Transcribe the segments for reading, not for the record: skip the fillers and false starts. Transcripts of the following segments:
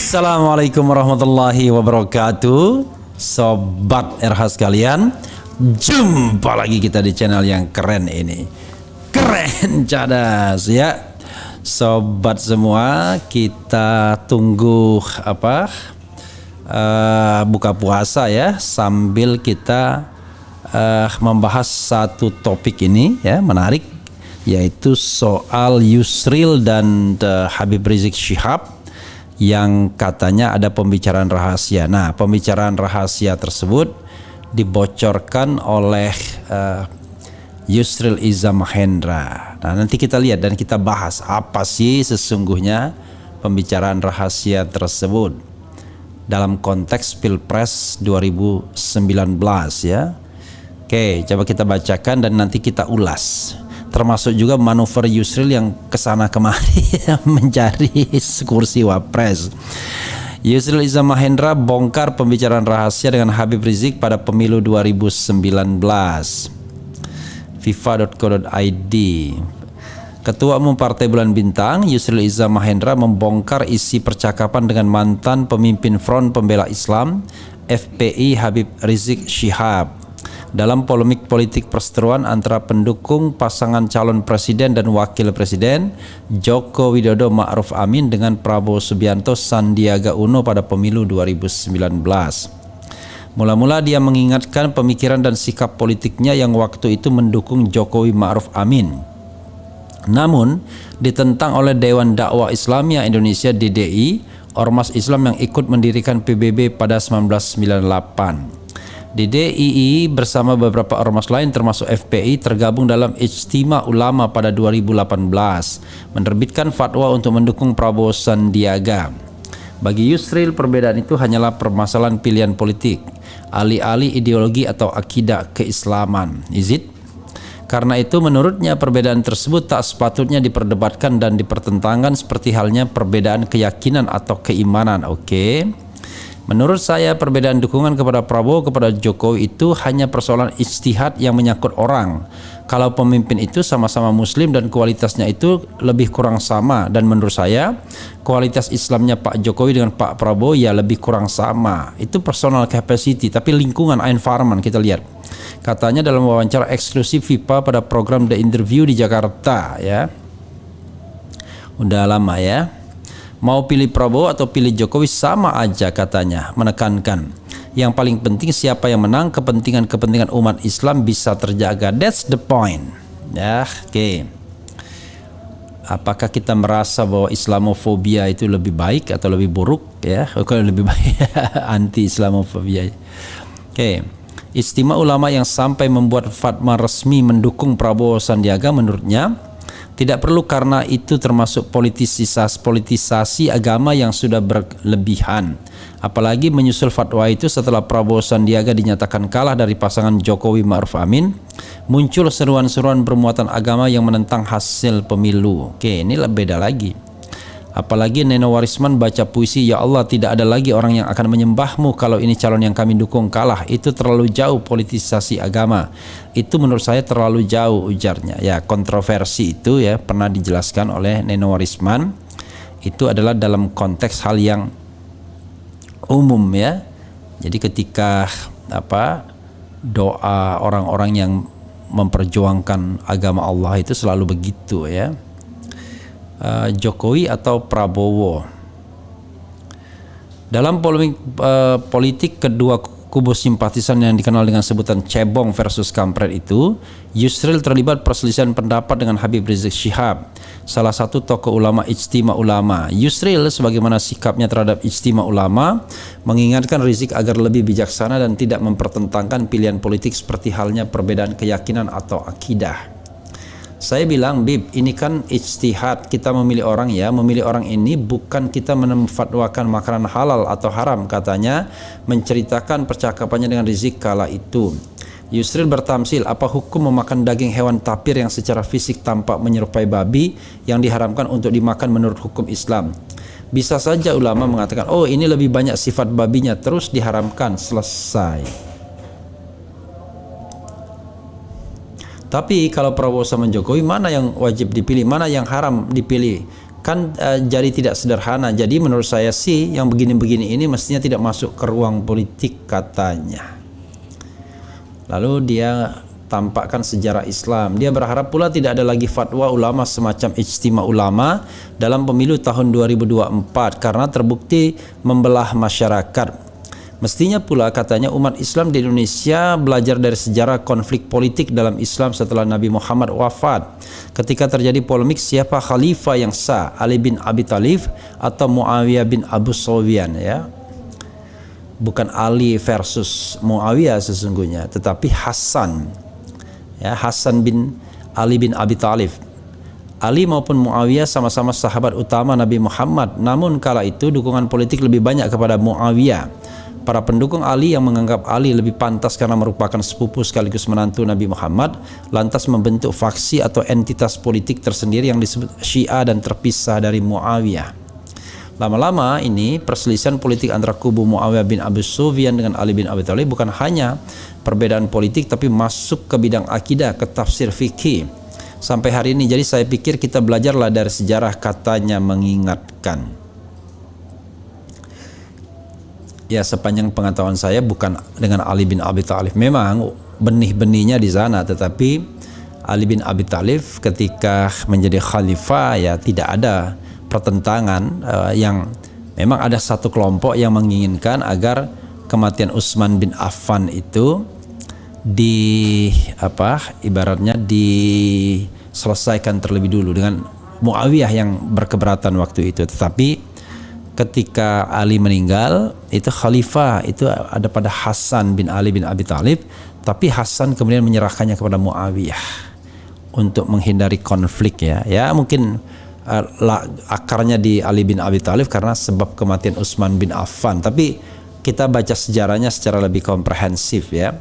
Assalamualaikum warahmatullahi wabarakatuh. Sobat RH sekalian, jumpa lagi kita di channel yang keren ini. Keren cadas ya. Sobat semua, kita tunggu buka puasa ya, sambil kita membahas satu topik ini ya, menarik, yaitu soal Yusril dan Habib Rizik Syihab yang katanya ada pembicaraan rahasia. Nah, pembicaraan rahasia tersebut dibocorkan oleh Yusril Iza Mahendra. Nah, nanti kita lihat dan kita bahas apa sih sesungguhnya pembicaraan rahasia tersebut dalam konteks Pilpres 2019 ya. Oke, coba kita bacakan dan nanti kita ulas. Termasuk juga manuver Yusril yang kesana kemari mencari kursi wapres. Yusril Iza Mahendra bongkar pembicaraan rahasia dengan Habib Rizik pada pemilu 2019. FIFA.co.id. Ketua Umum Partai Bulan Bintang Yusril Iza Mahendra membongkar isi percakapan dengan mantan pemimpin Front Pembela Islam FPI Habib Rizik Syihab dalam polemik politik perseteruan antara pendukung pasangan calon presiden dan wakil presiden Joko Widodo Ma'ruf Amin dengan Prabowo Subianto Sandiaga Uno pada pemilu 2019. Mula-mula dia mengingatkan pemikiran dan sikap politiknya yang waktu itu mendukung Jokowi Ma'ruf Amin. Namun ditentang oleh Dewan Dakwah Islamiyah Indonesia DDI, ormas Islam yang ikut mendirikan PBB pada 1998. DDII bersama beberapa ormas lain termasuk FPI tergabung dalam Ijtima Ulama pada 2018, menerbitkan fatwa untuk mendukung Prabowo Sandiaga. Bagi Yusril, perbedaan itu hanyalah permasalahan pilihan politik, alih-alih ideologi atau akidah keislaman. Karena itu menurutnya perbedaan tersebut tak sepatutnya diperdebatkan dan dipertentangkan seperti halnya perbedaan keyakinan atau keimanan. Menurut saya perbedaan dukungan kepada Prabowo kepada Jokowi itu hanya persoalan ijtihad yang menyangkut orang. Kalau pemimpin itu sama-sama muslim dan kualitasnya itu lebih kurang sama, dan menurut saya kualitas Islamnya Pak Jokowi dengan Pak Prabowo ya lebih kurang sama. Itu personal capacity, tapi lingkungan environment kita lihat. Katanya dalam wawancara eksklusif FIFA pada program The Interview di Jakarta ya. Udah lama ya. Mau pilih Prabowo atau pilih Jokowi sama aja katanya, menekankan yang paling penting siapa yang menang, kepentingan umat Islam bisa terjaga. That's the point ya. Apakah kita merasa bahwa Islamofobia itu lebih baik atau lebih buruk ya? Kalau lebih baik anti Islamofobia. Ijtima Ulama yang sampai membuat fatwa resmi mendukung Prabowo Sandiaga menurutnya tidak perlu karena itu termasuk politisasi agama yang sudah berlebihan. Apalagi menyusul fatwa itu setelah Prabowo Sandiaga dinyatakan kalah dari pasangan Jokowi Ma'ruf Amin, muncul seruan-seruan bermuatan agama yang menentang hasil pemilu. Ini beda lagi. Apalagi Neno Warisman baca puisi, ya Allah tidak ada lagi orang yang akan menyembahmu kalau ini calon yang kami dukung kalah. Itu terlalu jauh politisasi agama. Itu menurut saya terlalu jauh, ujarnya. Ya, kontroversi itu ya pernah dijelaskan oleh Neno Warisman. Itu adalah dalam konteks hal yang umum ya. Jadi ketika doa orang-orang yang memperjuangkan agama Allah itu selalu begitu ya. Jokowi atau Prabowo. Dalam polemik politik kedua kubu simpatisan yang dikenal dengan sebutan cebong versus kampret itu, Yusril terlibat perselisihan pendapat dengan Habib Rizik Syihab, salah satu tokoh ulama Ijtima Ulama. Yusril sebagaimana sikapnya terhadap Ijtima Ulama mengingatkan Rizik agar lebih bijaksana dan tidak mempertentangkan pilihan politik seperti halnya perbedaan keyakinan atau akidah. Saya bilang, Bib, ini kan ijtihad, kita memilih orang ya, memilih orang ini bukan kita memfatwakan makanan halal atau haram, katanya menceritakan percakapannya dengan Rizik kala itu. Yusril bertamsil, apa hukum memakan daging hewan tapir yang secara fisik tampak menyerupai babi yang diharamkan untuk dimakan menurut hukum Islam? Bisa saja ulama mengatakan, oh ini lebih banyak sifat babinya, terus diharamkan, selesai. Tapi kalau Prabowo sama Jokowi, mana yang wajib dipilih, mana yang haram dipilih? kan jadi tidak sederhana. Jadi menurut saya sih yang begini-begini ini mestinya tidak masuk ke ruang politik katanya. Lalu dia tampakkan sejarah Islam. Dia berharap pula tidak ada lagi fatwa ulama semacam ijtima ulama dalam pemilu tahun 2024 karena terbukti membelah masyarakat. Mestinya pula katanya umat Islam di Indonesia belajar dari sejarah konflik politik dalam Islam setelah Nabi Muhammad wafat. Ketika terjadi polemik siapa khalifah yang sah, Ali bin Abi Thalib atau Muawiyah bin Abu Sufyan, ya. Bukan Ali versus Muawiyah sesungguhnya, tetapi Hasan. Ya, Hasan bin Ali bin Abi Thalib. Ali maupun Muawiyah sama-sama sahabat utama Nabi Muhammad. Namun kala itu dukungan politik lebih banyak kepada Muawiyah. Para pendukung Ali yang menganggap Ali lebih pantas karena merupakan sepupu sekaligus menantu Nabi Muhammad, lantas membentuk faksi atau entitas politik tersendiri yang disebut Syiah dan terpisah dari Muawiyah. Lama-lama ini perselisihan politik antara kubu Muawiyah bin Abu Sufyan dengan Ali bin Abi Thalib bukan hanya perbedaan politik tapi masuk ke bidang akidah, ke tafsir fikih sampai hari ini. Jadi saya pikir kita belajarlah dari sejarah, katanya mengingatkan. Ya, sepanjang pengetahuan saya bukan dengan Ali bin Abi Thalib. Memang benih-benihnya di sana, tetapi Ali bin Abi Thalib ketika menjadi khalifah ya tidak ada pertentangan, yang memang ada satu kelompok yang menginginkan agar kematian Utsman bin Affan itu ibaratnya diselesaikan terlebih dulu dengan Muawiyah yang berkeberatan waktu itu. Tetapi ketika Ali meninggal, itu khalifah itu ada pada Hasan bin Ali bin Abi Thalib, tapi Hasan kemudian menyerahkannya kepada Muawiyah untuk menghindari konflik, ya. Ya mungkin akarnya di Ali bin Abi Thalib karena sebab kematian Utsman bin Affan, tapi kita baca sejarahnya secara lebih komprehensif, ya.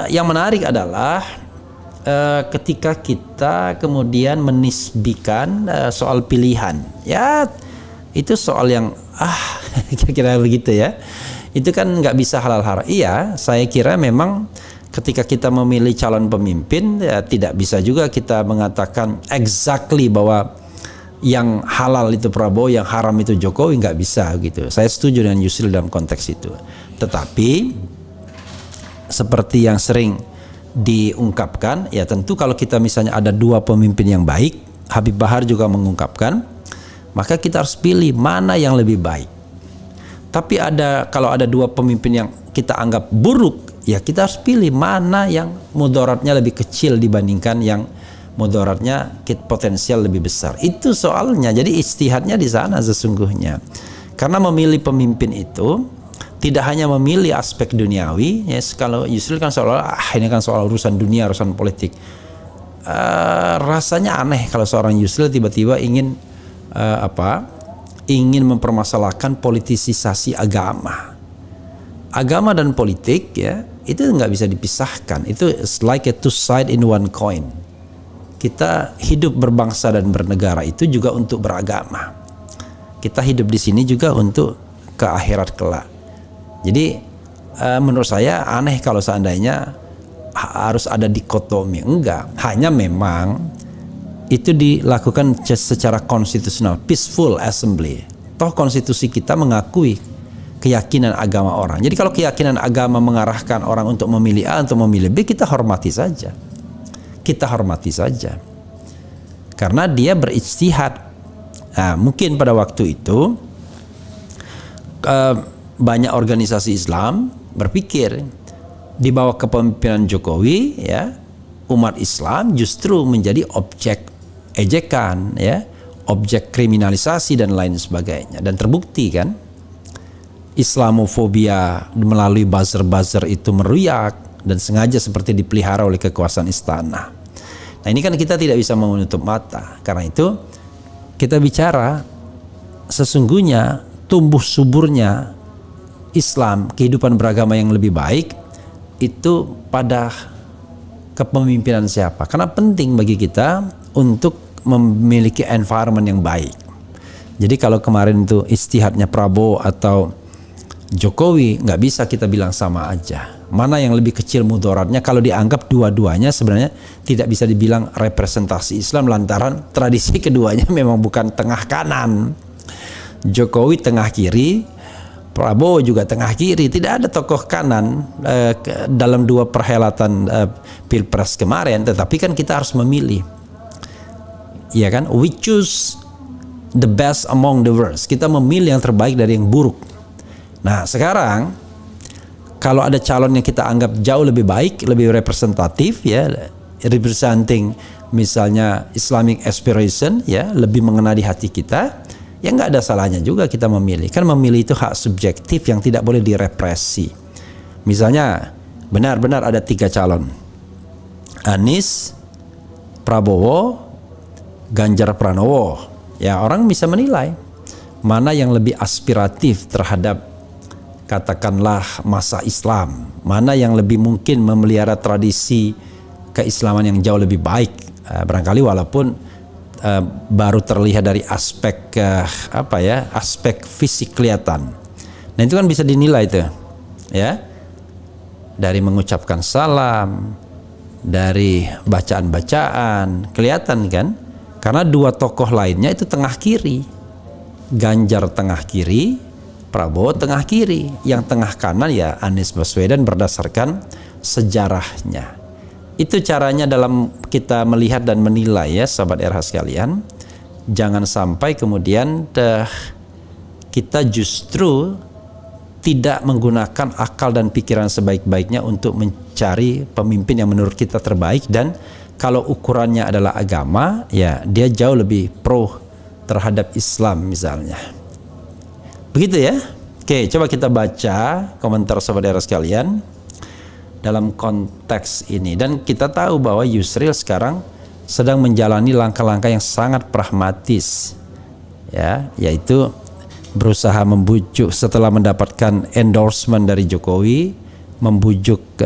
Yang menarik adalah ketika kita kemudian menisbikan soal pilihan, ya itu soal yang kira-kira begitu, ya. Itu kan nggak bisa halal haram. Iya, saya kira memang ketika kita memilih calon pemimpin, ya tidak bisa juga kita mengatakan exactly bahwa yang halal itu Prabowo, yang haram itu Jokowi, nggak bisa gitu. Saya setuju dengan Yusril dalam konteks itu. Tetapi seperti yang sering diungkapkan, ya tentu kalau kita misalnya ada dua pemimpin yang baik, Habib Bahar juga mengungkapkan, maka kita harus pilih mana yang lebih baik. Tapi kalau ada dua pemimpin yang kita anggap buruk, ya kita harus pilih mana yang mudaratnya lebih kecil dibandingkan yang mudaratnya potensial lebih besar. Itu soalnya. Jadi ijtihadnya di sana sesungguhnya. Karena memilih pemimpin itu tidak hanya memilih aspek duniawi, ya. Kalau Yusril kan seolah ini kan soal urusan dunia, urusan politik. Rasanya aneh kalau seorang Yusril tiba-tiba ingin mempermasalahkan politisasi agama. Agama dan politik, ya, itu nggak bisa dipisahkan. Itu like a two side in one coin. Kita hidup berbangsa dan bernegara itu juga untuk beragama. Kita hidup di sini juga untuk ke akhirat kelak. Jadi menurut saya aneh kalau seandainya harus ada dikotomi. Enggak, hanya memang itu dilakukan secara konstitusional, peaceful assembly. Toh konstitusi kita mengakui keyakinan agama orang. Jadi kalau keyakinan agama mengarahkan orang untuk memilih A atau memilih B, kita hormati saja. Kita hormati saja. Karena dia berijtihad. Nah, mungkin pada waktu itu banyak organisasi Islam berpikir di bawah kepemimpinan Jokowi, ya, umat Islam justru menjadi objek ejekan, ya, objek kriminalisasi dan lain sebagainya. Dan terbukti kan Islamofobia melalui buzzer-buzzer itu meruyak dan sengaja seperti dipelihara oleh kekuasaan istana. Nah ini kan kita tidak bisa menutup mata. Karena itu kita bicara sesungguhnya tumbuh suburnya Islam, kehidupan beragama yang lebih baik itu pada kepemimpinan siapa. Karena penting bagi kita untuk memiliki environment yang baik. Jadi kalau kemarin itu ijtihadnya Prabowo atau Jokowi, nggak bisa kita bilang sama aja. Mana yang lebih kecil mudaratnya kalau dianggap dua-duanya sebenarnya tidak bisa dibilang representasi Islam lantaran tradisi keduanya memang bukan tengah kanan. Jokowi tengah kiri, Prabowo juga tengah kiri, tidak ada tokoh kanan dalam dua perhelatan Pilpres kemarin, tetapi kan kita harus memilih. Ya kan? We choose the best among the worst. Kita memilih yang terbaik dari yang buruk. Nah, sekarang kalau ada calon yang kita anggap jauh lebih baik, lebih representatif ya, representing misalnya Islamic aspiration ya, lebih mengena di hati kita, ya nggak ada salahnya juga kita memilih. Kan memilih itu hak subjektif yang tidak boleh direpresi. Misalnya benar-benar ada 3 calon, Anies, Prabowo, Ganjar Pranowo. Ya, orang bisa menilai mana yang lebih aspiratif terhadap katakanlah masa Islam, mana yang lebih mungkin memelihara tradisi keislaman yang jauh lebih baik. Barangkali walaupun baru terlihat dari aspek aspek fisik kelihatan. Nah, itu kan bisa dinilai tuh, ya, dari mengucapkan salam, dari bacaan-bacaan, kelihatan kan? Karena 2 tokoh lainnya itu tengah kiri, Ganjar tengah kiri, Prabowo tengah kiri, yang tengah kanan ya Anies Baswedan berdasarkan sejarahnya. Itu caranya dalam kita melihat dan menilai ya, sahabat RH sekalian. Jangan sampai kemudian kita justru tidak menggunakan akal dan pikiran sebaik-baiknya untuk mencari pemimpin yang menurut kita terbaik, dan kalau ukurannya adalah agama, ya dia jauh lebih pro terhadap Islam misalnya. Begitu ya. Oke, coba kita baca komentar sahabat RH sekalian dalam konteks ini. Dan kita tahu bahwa Yusril sekarang sedang menjalani langkah-langkah yang sangat pragmatis, ya, yaitu berusaha membujuk setelah mendapatkan endorsement dari Jokowi, membujuk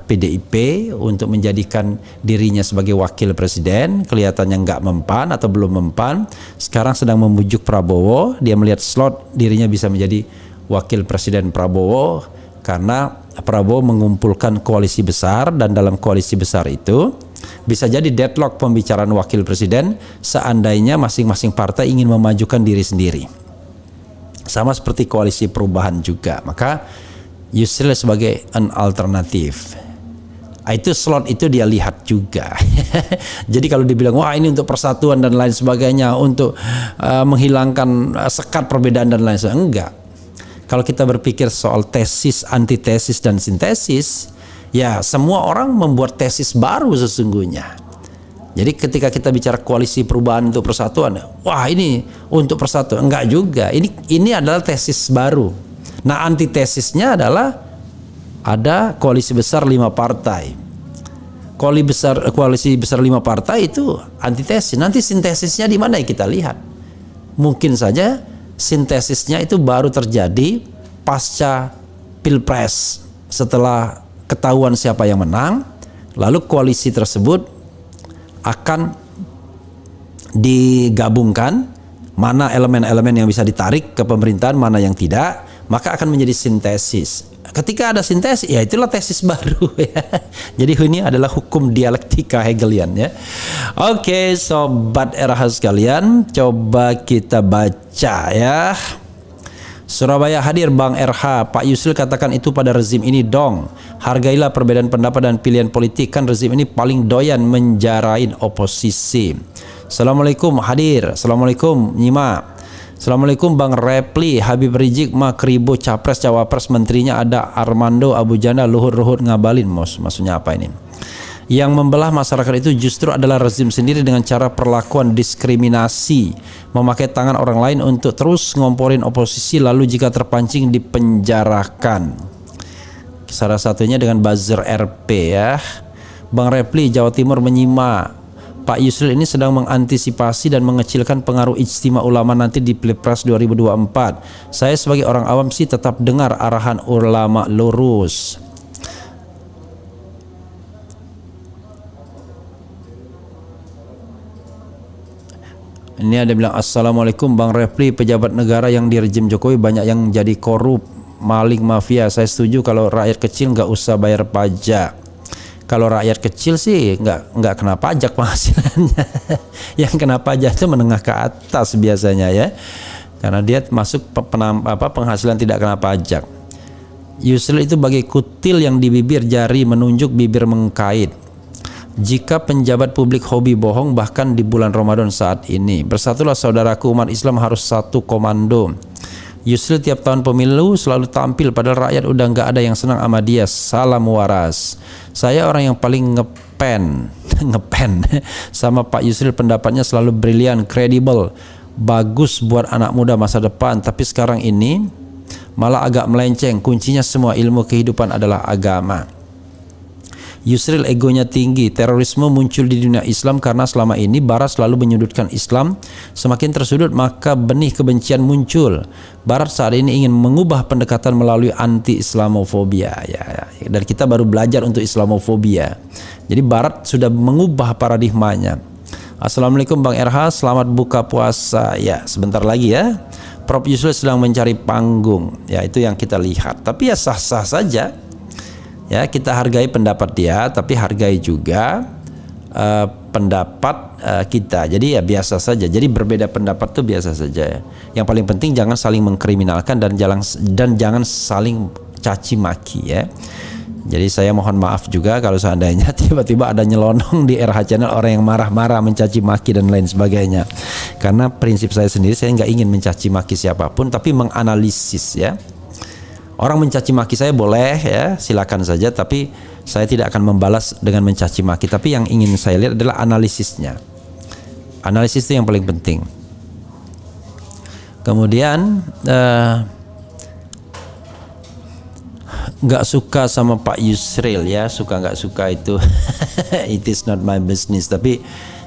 PDIP untuk menjadikan dirinya sebagai wakil presiden. Kelihatannya nggak mempan atau belum mempan. Sekarang sedang membujuk Prabowo. Dia melihat slot dirinya bisa menjadi wakil presiden Prabowo karena Prabowo mengumpulkan koalisi besar, dan dalam koalisi besar itu bisa jadi deadlock pembicaraan wakil presiden seandainya masing-masing partai ingin memajukan diri sendiri. Sama seperti koalisi perubahan juga. Maka Yusril sebagai an alternatif. Itu slot itu dia lihat juga. Jadi kalau dibilang wah ini untuk persatuan dan lain sebagainya, untuk menghilangkan sekat perbedaan dan lain sebagainya, enggak. Kalau kita berpikir soal tesis, antitesis, dan sintesis, ya semua orang membuat tesis baru sesungguhnya. Jadi ketika kita bicara koalisi perubahan untuk persatuan, wah ini untuk persatuan, enggak juga. Ini adalah tesis baru. Nah, antitesisnya adalah ada koalisi besar 5 partai. Koalisi besar 5 partai itu antitesis. Nanti sintesisnya di mana ya kita lihat. Mungkin saja sintesisnya itu baru terjadi pasca Pilpres, setelah ketahuan siapa yang menang, lalu koalisi tersebut akan digabungkan, mana elemen-elemen yang bisa ditarik ke pemerintahan, mana yang tidak, maka akan menjadi sintesis. Ketika ada sintesis, ya itulah tesis baru ya. Jadi ini adalah hukum dialektika Hegelian ya. Oke, sobat RH sekalian, coba kita baca ya. Surabaya hadir Bang RH. Pak Yusril katakan itu pada rezim ini dong. Hargailah perbedaan pendapat dan pilihan politik, kan rezim ini paling doyan menjarain oposisi. Assalamualaikum hadir. Assalamualaikum nyimak. Assalamualaikum Bang Repli, Habib Rizik mah kribo capres cawapres, menterinya ada Armando Abu Janda, Luhut Ngabalin. Maksudnya apa ini? Yang membelah masyarakat itu justru adalah rezim sendiri dengan cara perlakuan diskriminasi, memakai tangan orang lain untuk terus ngomporin oposisi, lalu jika terpancing dipenjarakan. Salah satunya dengan buzzer RP ya. Bang Repli, Jawa Timur menyimak. Pak Yusril ini sedang mengantisipasi dan mengecilkan pengaruh ijtima ulama nanti di Pilpres 2024. Saya sebagai orang awam sih tetap dengar arahan ulama lurus. Ini ada bilang, Assalamualaikum Bang Repli, pejabat negara yang di rejim Jokowi banyak yang jadi korup. maling mafia. Saya setuju kalau rakyat kecil nggak usah bayar pajak. Kalau rakyat kecil sih nggak kena pajak penghasilannya. Yang kena pajak itu menengah ke atas biasanya ya, karena dia masuk penghasilan tidak kena pajak. Yusril itu bagai kutil yang di bibir jari menunjuk bibir mengkait. Jika penjabat publik hobi bohong bahkan di bulan Ramadan saat ini, bersatulah saudaraku, umat Islam harus satu komando. Yusril tiap tahun pemilu selalu tampil padahal rakyat udah nggak ada yang senang sama dia. Salam waras. Saya orang yang paling ngepen sama Pak Yusril, pendapatnya selalu brilian, kredibel, bagus buat anak muda masa depan. Tapi sekarang ini malah agak melenceng. Kuncinya semua ilmu kehidupan adalah agama. Yusril egonya tinggi. Terorisme muncul di dunia Islam karena selama ini Barat selalu menyudutkan Islam. Semakin tersudut maka benih kebencian muncul. Barat saat ini ingin mengubah pendekatan melalui anti-Islamofobia ya. Dan kita baru belajar untuk Islamofobia. Jadi Barat sudah mengubah paradigmanya. Assalamualaikum Bang RH, selamat buka puasa. Ya, sebentar lagi ya. Prof Yusril sedang mencari panggung. Ya, itu yang kita lihat. Tapi ya sah-sah saja. Ya, kita hargai pendapat dia, tapi hargai juga pendapat kita. Jadi ya biasa saja. Jadi berbeda pendapat itu biasa saja. Yang paling penting jangan saling mengkriminalkan dan jangan saling caci maki ya. Jadi saya mohon maaf juga kalau seandainya tiba-tiba ada nyelonong di RH Channel orang yang marah-marah, mencaci maki dan lain sebagainya. Karena prinsip saya sendiri, saya nggak ingin mencaci maki siapapun, tapi menganalisis ya. Orang mencaci maki saya boleh ya, silakan saja, tapi saya tidak akan membalas dengan mencaci maki. Tapi yang ingin saya lihat adalah analisisnya. Analisis itu yang paling penting. Kemudian nggak suka sama Pak Yusril ya, suka nggak suka itu it is not my business. Tapi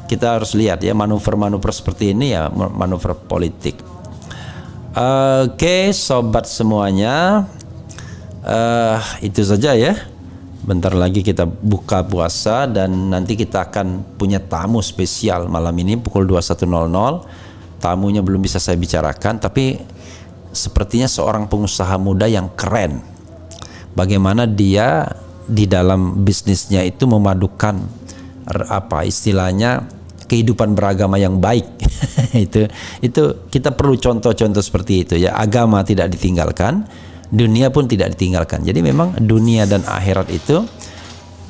kita harus lihat ya, manuver-manuver seperti ini ya manuver politik. Oke, sobat semuanya. Itu saja ya. Bentar lagi kita buka puasa dan nanti kita akan punya tamu spesial malam ini pukul 21.00. Tamunya belum bisa saya bicarakan, tapi sepertinya seorang pengusaha muda yang keren. Bagaimana dia di dalam bisnisnya itu memadukan apa istilahnya kehidupan beragama yang baik. itu kita perlu contoh-contoh seperti itu ya. Agama tidak ditinggalkan, dunia pun tidak ditinggalkan. Jadi memang dunia dan akhirat itu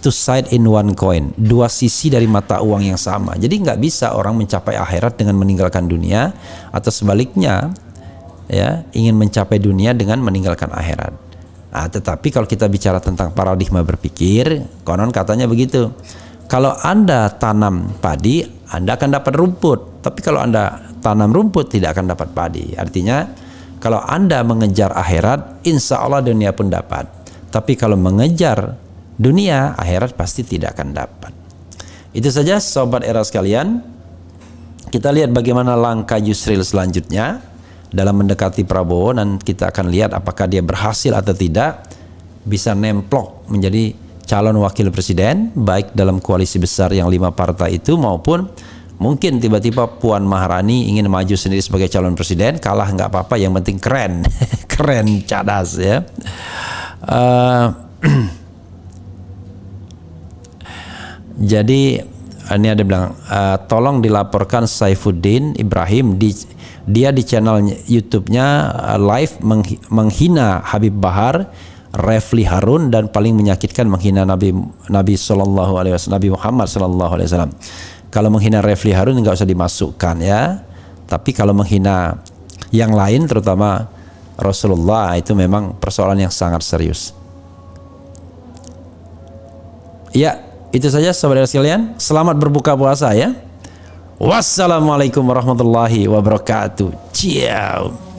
two side in one coin, dua sisi dari mata uang yang sama. Jadi nggak bisa orang mencapai akhirat dengan meninggalkan dunia, atau sebaliknya ya, ingin mencapai dunia dengan meninggalkan akhirat. Nah, tetapi kalau kita bicara tentang paradigma berpikir, konon katanya begitu. Kalau Anda tanam padi, Anda akan dapat rumput. Tapi kalau Anda tanam rumput, tidak akan dapat padi. Artinya, kalau Anda mengejar akhirat, insya Allah dunia pun dapat. Tapi kalau mengejar dunia, akhirat pasti tidak akan dapat. Itu saja sobat era sekalian. Kita lihat bagaimana langkah Yusril selanjutnya dalam mendekati Prabowo, dan kita akan lihat apakah dia berhasil atau tidak bisa nemplok menjadi calon wakil presiden, baik dalam koalisi besar yang 5 partai itu, maupun mungkin tiba-tiba Puan Maharani ingin maju sendiri sebagai calon presiden. Kalah nggak apa-apa, yang penting keren. Keren, cadas ya. Jadi ini ada bilang tolong dilaporkan Saifuddin Ibrahim, dia di channel YouTube-nya live menghina Habib Bahar, Refli Harun, dan paling menyakitkan menghina Nabi Sallallahu Alaihi Wasallam, Nabi Muhammad Sallallahu Alaihi Wasallam. Kalau menghina Refli Harun nggak usah dimasukkan ya. Tapi kalau menghina yang lain, terutama Rasulullah, itu memang persoalan yang sangat serius. Ya, itu saja saudara sekalian. Selamat berbuka puasa ya. Wassalamualaikum warahmatullahi wabarakatuh. Ciao.